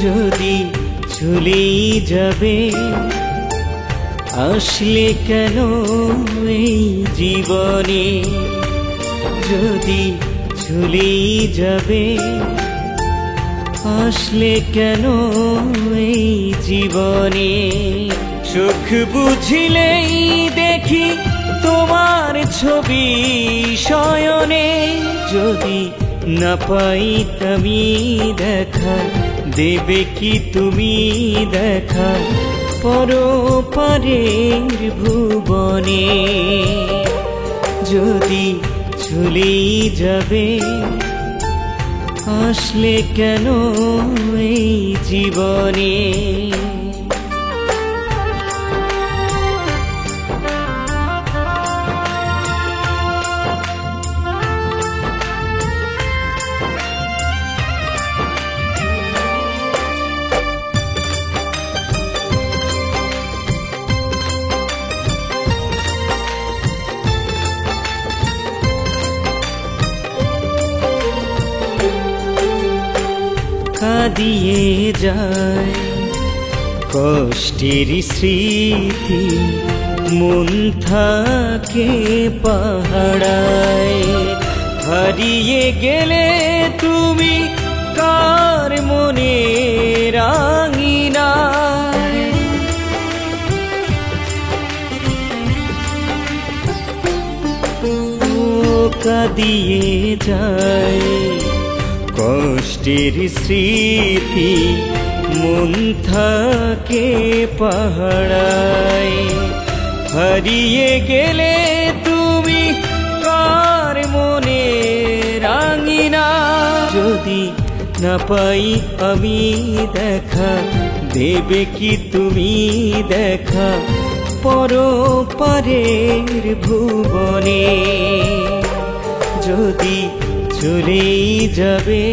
যদি চলেই যাবে আসলে কেন এই জীবনে, যদি চলেই যাবে আসলে কেন এই জীবনে। সুখ বুঝিলেই দেখি তোমার ছবি শয়নে, যদি না পাই তুমি দেখা দেবে কি তুমি দেখা পরপারের ভুবনে। যদি চলেই যাবে আসলে কেন এই জীবনে। কাঁদিয়ে যায় কষ্টের স্মৃতি, মন থাকে পাহাড়ায়। হারিয়ে গেলে তুমি কার মনে রাঙিনায়, কাঁদিয়ে যায় কষ্টের স্মৃতি, মন থাকে পাহাড়ায়। হারিয়ে গেলে তুমি কার মনে রাঙিনা, যদি না পাই আমি দেখা দেবে কি তুমি দেখা পরপারের ভুবনে। যদি চলেই যাবে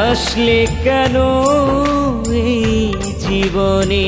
আসলে কেন এই জীবনে।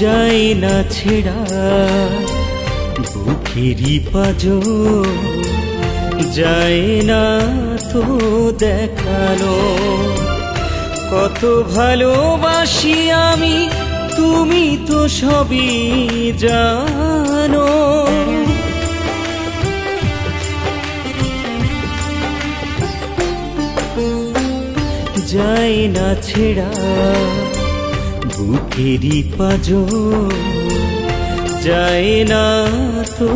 যায় না ছেড়া বুকেরই পাঁজর, যায় না তো দেখানো কত ভালোবাসি আমি, তুমি তো সবই জানো। যায় না ছেড়া বুকেরই পাঁজর, যায় না তো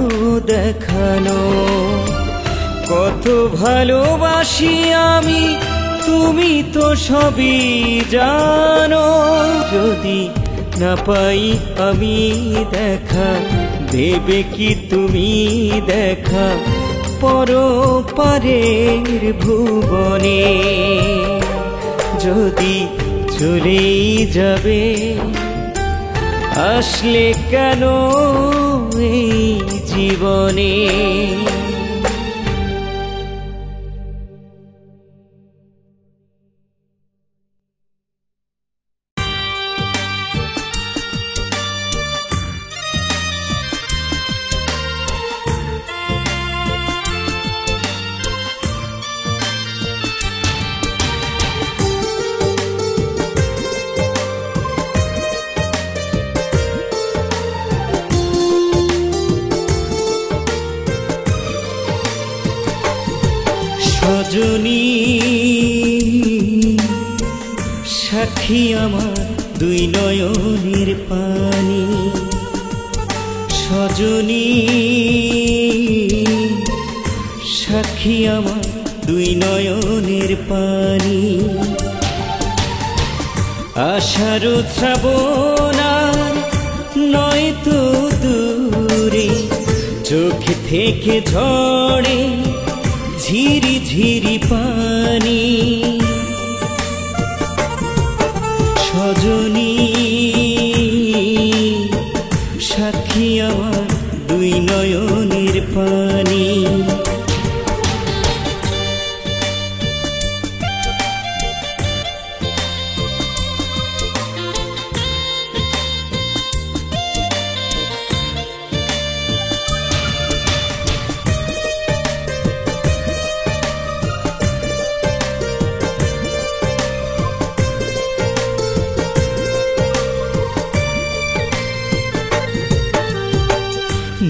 দেখানো কত ভালোবাসি আমি, তুমি তো সবই জানো। যদি না পাই আমি দেখা দেবে কি তুমি দেখা পরপারের ভুবনে। যদি চলেই যাবে আসলে কেন এই জীবনে। সজনী সাক্ষী আমার দুই নয়নের পানি, সজনী সাক্ষী আমার দুই নয়নের পানি। আশার শ্রাবণ নয় তো দূরে, চোখ থেকে ঝরে ঝিরি ঝিরি পানি। সজনী নয়নের পানি।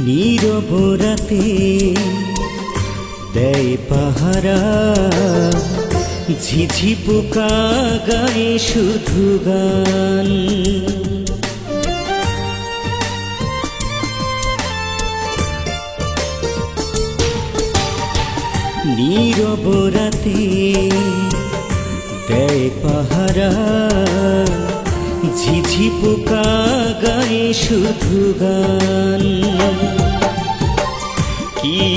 নীরব রাতে দেয় পাহারা, ঝিঝি পোকা গায়ে শুধু গান। নীরব রাতে দেয় পাহারা, ঝিঝি পোকা গায়ে শুধু গান। কি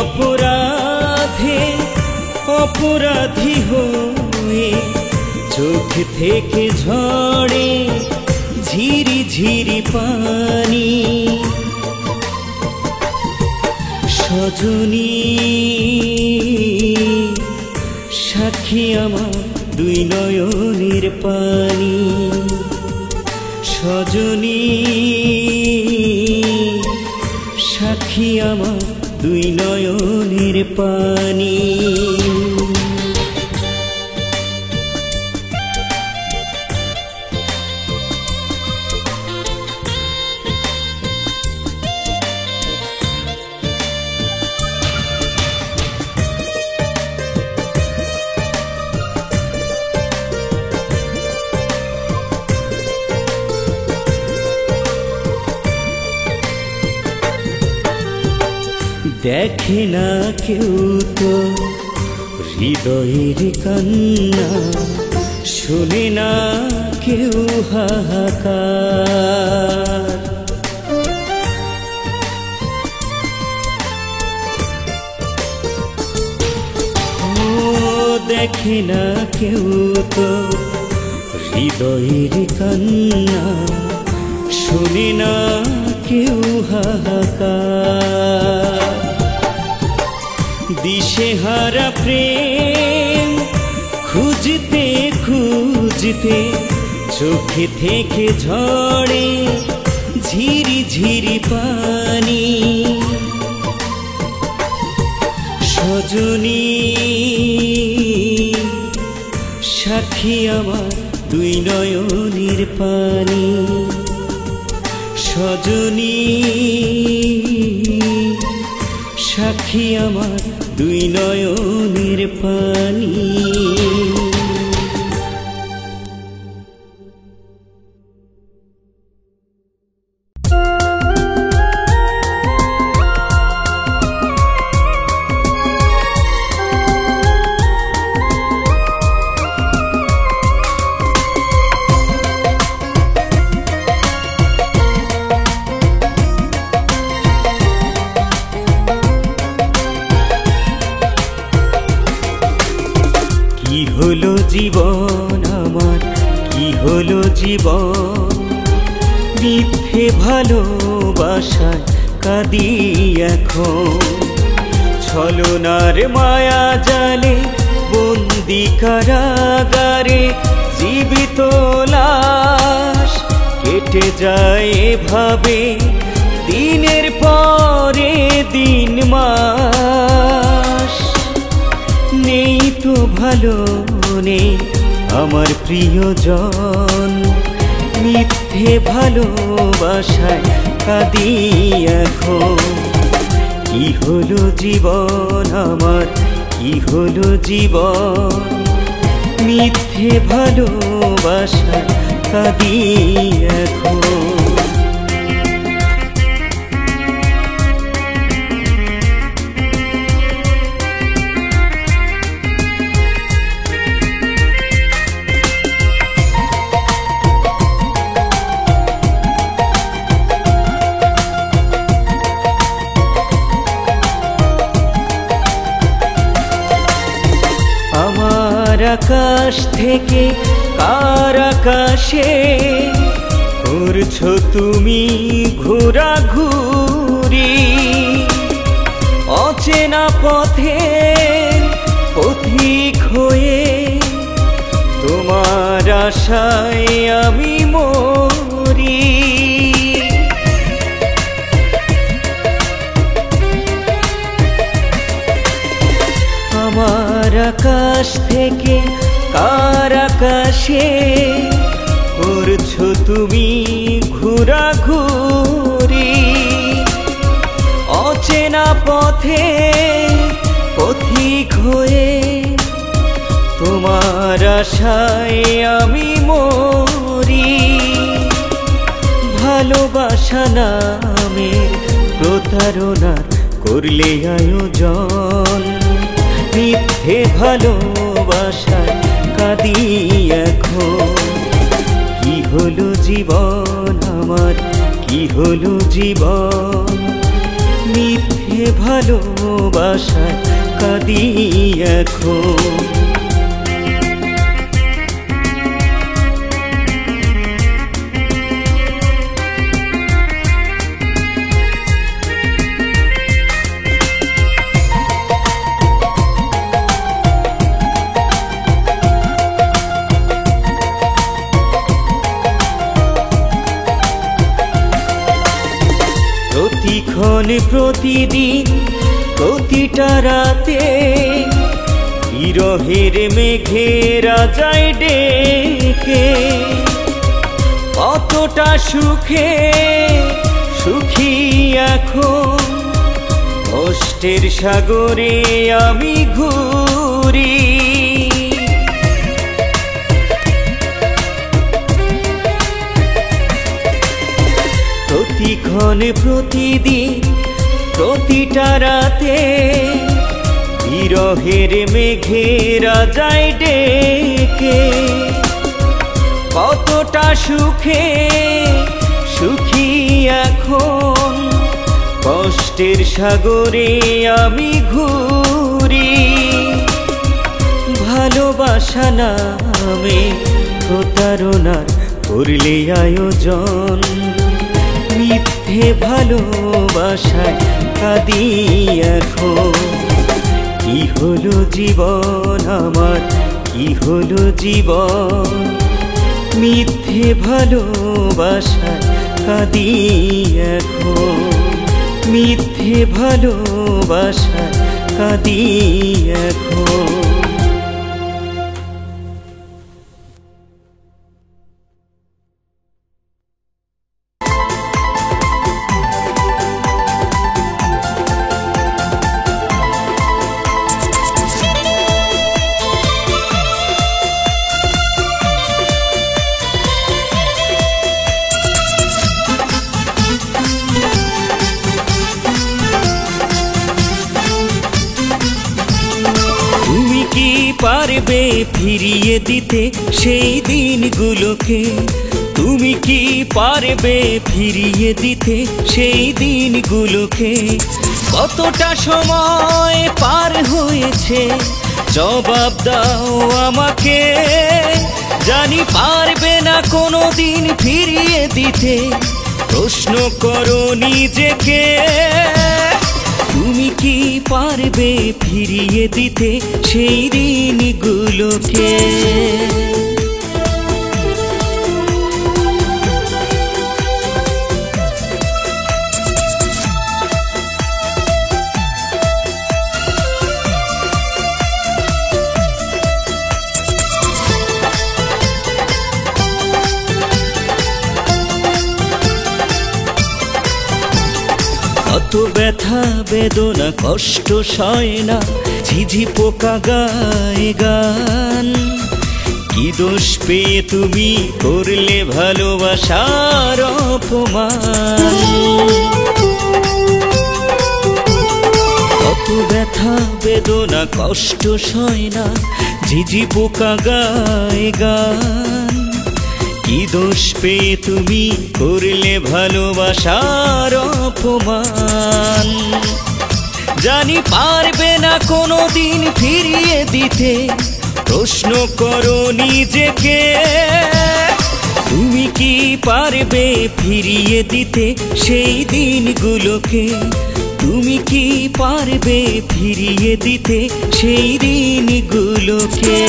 অপরাধে অপরাধী হয়ে চোখ থেকে ঝরে ঝিরি ঝিরি পানি। সজনী সাক্ষী আমার দুই নয়নের পানি। সজনী সাক্ষী আমার দুই নয়নের পানি। দেখে না কেউ তো হৃদয়ের কান্না, শোনে না কেউ হাহাকার। ও দেখে না কেউ তো হৃদয়ের কান্না, শোনে না কেউ হাহাকার। দিশেহারা প্রেম খুঁজতে খুঁজতে চোখে থেকে ঝরে ঝিরি ঝিরি পানি। সজনী সাক্ষী আমার দুই নয়নের পানি। সজনী সাক্ষী আমার দুই নয়নের পানি। কি হলো জীবন আমার, কি হলো জীবন, মিথ্যে ভালোবাসায় কাঁদি এখন। ছলনার মায়া জালে বন্দি কারাগারে জীবিত লাশ কেটে যায় এভাবে দিনের পরে দিন মাস। নেই তো ভালো নেই আমার প্রিয়জন, মিথ্যে ভালোবাসায় কাঁদি এখন। কি হলো জীবন আমার, কি হলো জীবন, মিথ্যে ভালোবাসায় কাঁদি এখন। আকাশ থেকে কার আকাশে করছো তুমি ঘোরাঘুরি অচেনা পথে পথিক হয়ে, তোমার আশায় আমি মরি। আমার আকাশ থেকে কার আকাশে করছো তুমি ঘোরাঘুরি অচেনা পথে পথিক হয়ে, তোমার আশায় আমি মরি। ভালোবাসা নামে প্রতারণার করলে আয়োজন, মিথ্যে ভালোবাসায় কাঁদি এখন। কি হলো জীবন আমার, কি হলো জীবন, মিথ্যে ভালোবাসায় কাঁদি এখন। প্রতিক্ষণ প্রতিদিন প্রতিটা রাতে বিরহের মেঘেরা যায় ডেকে, কতটা সুখে সুখী এখন, কষ্টের সাগরে আমি ঘুরি। প্রতিক্ষণ প্রতিদিন প্রতিটা রাতে বিরহের মেঘেরা যায় ডেকে, কতটা সুখে সুখী এখন, কষ্টের সাগরে আমি ঘুরি। ভালোবাসা নামে প্রতারণার করলে আয়োজন, মিথ্যে ভালোবাসায় কাঁদি এখন। কি হলো জীবন আমার, কি হলো জীবন, মিথ্যে ভালোবাসায় কাঁদি এখন। মিথ্যে ভালোবাসায় কাঁদি এখন। পারবে ফিরিয়ে দিতে সেই দিনগুলোকে, তুমি কি পারবে ফিরিয়ে দিতে সেই দিনগুলোকে? কতটা সময় পার হয়েছে জবাব দাও আমাকে, জানি পারবে না কোনো দিন ফিরিয়ে দিতে, প্রশ্ন করো নিজেকে। তুমি কি পারবে ফিরিয়ে দিতে সেই দিনগুলোকে? কত ব্যথা বেদনা কষ্ট সয় না ঝিঝি পোকা গায়ে গান, কি দোষ পেয়ে তুমি করলে ভালোবাসার অপমান। কত ব্যথা বেদনা কষ্ট সয় না ঝিঝি পোকা গায়ে গান, কি দোষ পেয়ে তুমি করলে ভালোবাসার অপমান। জানি পারবে না কোনো দিন ফিরিয়ে দিতে, প্রশ্ন করো নিজেকে। তুমি কি পারবে ফিরিয়ে দিতে সেই দিনগুলোকে? তুমি কি পারবে ফিরিয়ে দিতে সেই দিনগুলোকে?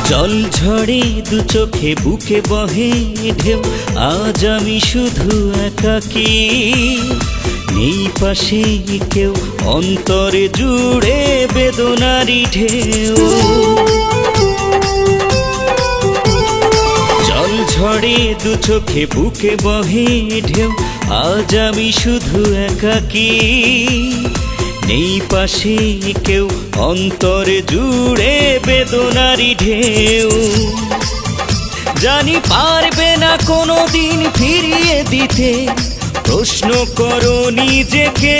জল ঝড়ে দু চোখে বুকে বহে ঢেউ, আজ আমি শুধু একাকী, নেই পাশে কেউ, অন্তরে জুড়ে বেদনারি ঢেউ। জল ঝড়ে দু চোখে বুকে বহে ঢেউ, আজ আমি শুধু একাকী, নেই পাশে কেউ, অন্তরে জুড়ে বেদনারি ঢেউ। জানি পারবে না কোনোদিন ফিরিয়ে দিতে, প্রশ্ন করো নিজেকে।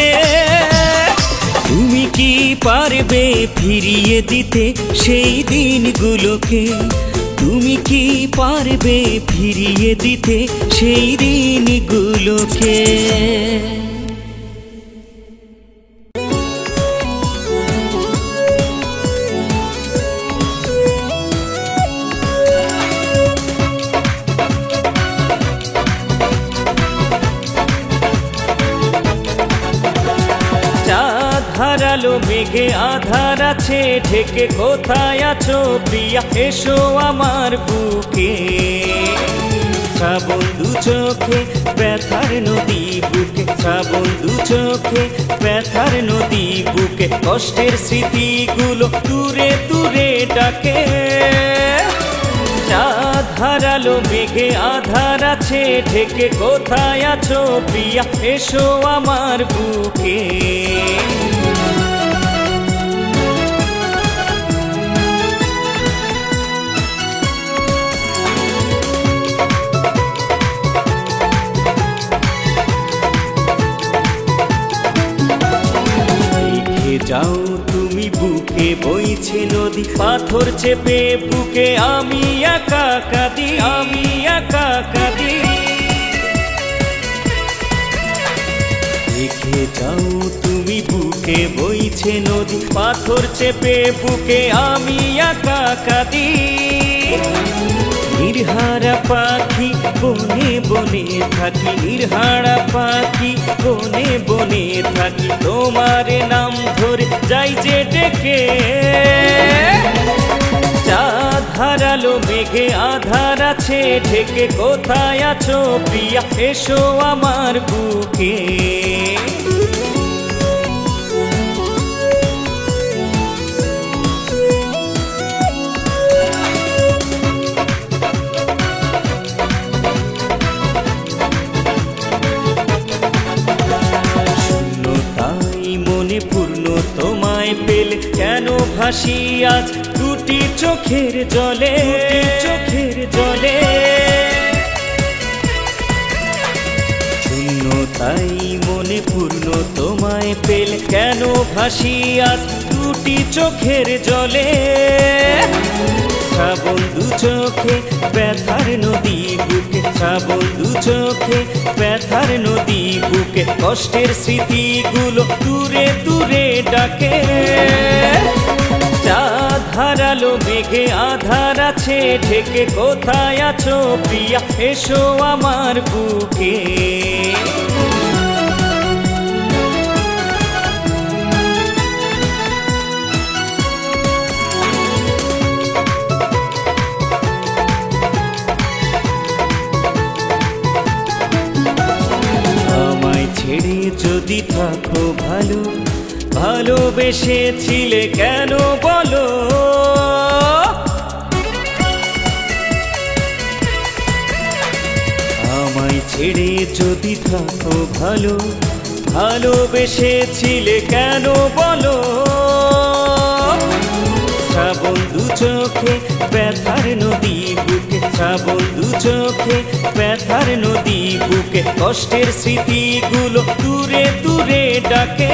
তুমি কি পারবে ফিরিয়ে দিতে সেই দিনগুলোকে? তুমি কি পারবে ফিরিয়ে দিতে সেই দিনগুলোকে? হারালো মেঘে আধার আছে ঢেকে, কোথায় আছো প্রিয়া এসো আমার বুকে। শ্রাবণ দু চোখে ব্যথার নদী বুকে, শ্রাবণ দু চোখে ব্যথার নদী বুকে, কষ্টের স্মৃতিগুলো দূরে দূরে ডাকে। চাঁদ হারালো মেঘে আধার আছে ঢেকে, কোথায় আছো প্রিয়া এসো আমার বুকে। যাও তুমি বুকে বইছে নদী, পাথর চেপে বুকে আমি একা কাঁদি, আমি একা কাঁদি। দেখে যাও তুমি বুকে বইছে নদী, পাথর চেপে বুকে আমি একা কাঁদি। নির্হারা পাখি বনে বনে থাকি, নির্হারা পাখি বনে বনে থাকি, তোমার নাম ধরে যাই যে ডেকে। চাঁদ হারালো মেঘে আধার আছে ঢেকে, কোথায় আছো প্রিয়া এসো আমার বুকে। তোমায় পেলে কেন ভাসি আজ দুটি চোখের জলে, চোখের জলে। শূন্যতাই মনে পূর্ণ তোমায় পেলে কেন ভাসি আজ দুটি চোখের জলে। শ্রাবণ দু চোখে ব্যথার নদী বুকে, শ্রাবণ দু চোখে ব্যথার নদী বুকে, কষ্টের স্মৃতিগুলো দূরে দূরে ডাকে। চাঁদ হারালো মেঘে আধার আছে ঢেকে, কোথায় আছো প্রিয়া এসো আমার বুকে। ছেড়ে যদি থাকো ভালো, ভালোবেসেছিলে কেন বলো? আমায় ছেড়ে যদি থাকো ভালো, ভালোবেসেছিলে কেন বলো? শ্রাবণ দু চোখে ব্যথার নদী বুকে, শ্রাবণ দু চোখে ব্যথার নদী বুকে, কষ্টের স্মৃতিগুলো দূরে দূরে ডাকে।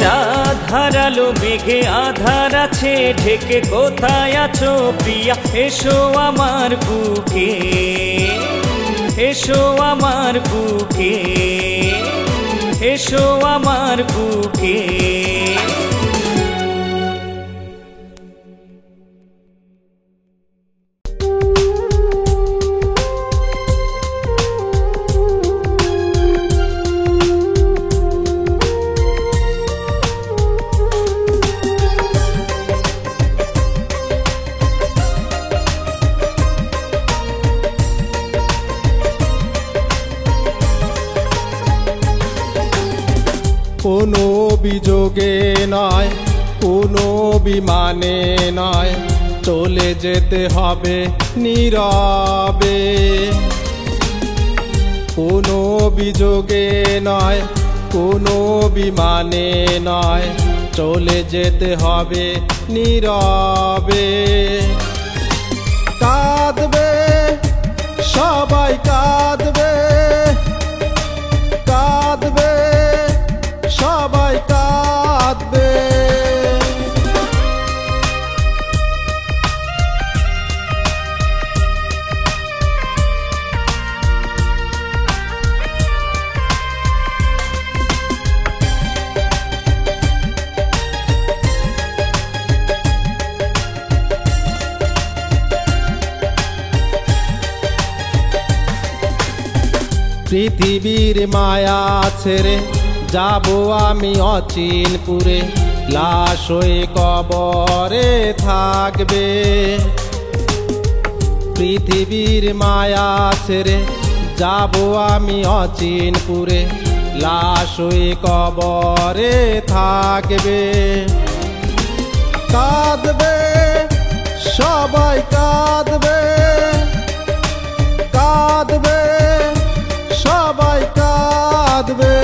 চাঁদ হারালো মেঘে আধার আছে ঢেকে, কোথায় আছো প্রিয়া এসো আমার বুকে, এসো আমার বুকে, এসো আমার বুকে। কোনো অভিযোগে নয়, কোনো বিমানে নয়, চলে যেতে হবে নীরবে। কোনো অভিযোগে নয়, কোনো বিমানে নয়, চলে যেতে হবে নীরবে। কাঁদবে সবাই, কাঁদবে, কাঁদবে সবাই, কাঁদবে। পৃথিবীর মায়া ছেড়ে যাব আমি অচিনপুরে, লাশ হয়ে কবরে থাকবে। পৃথিবীর মায়া ছেড়ে যাব আমি অচিনপুরে, লাশ হয়ে কবরে থাকবে। কাঁদবে সবাই, কাঁদবে, কাঁদবে সবাই, কাঁদবে।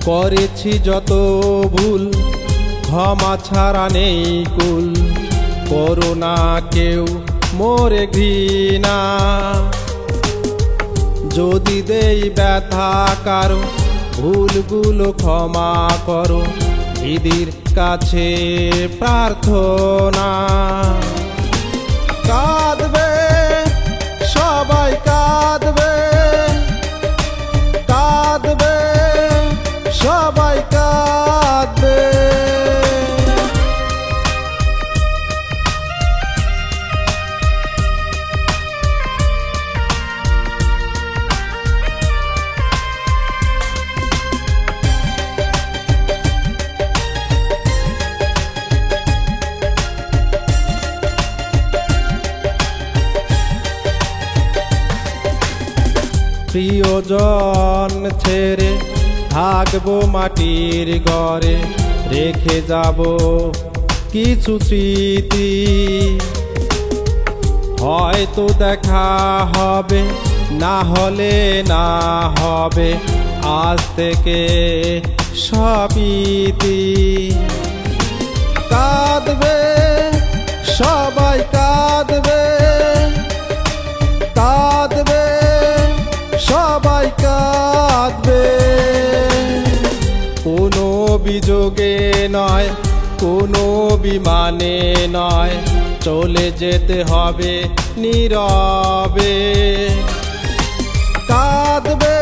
করেছি যত ভুল, ক্ষমা ছাড়া নেই কুল, করো না কেউ মোরে ঘৃণা। যদি দেই ব্যথা কারো, ভুলগুলো ক্ষমা করো, দিদির কাছে প্রার্থনা। কাঁদবে সবাই, কাঁদবে, কাঁদবে সবাই, কাঁদবে। প্রিয়জন ছেড়ে থাকবো মাটির ঘরে, রেখে যাব কিছু স্মৃতি। হয়তো দেখা হবে, না হলে না হবে, আজ থেকে সবিতি। কাঁদবে সবাই, কাঁদবে, কাঁদবে সবাই, কাঁদবে। কোনো অভিযোগে নয়, কোনো বিমানে নয়, চলে যেতে হবে নীরবে। কাঁদবে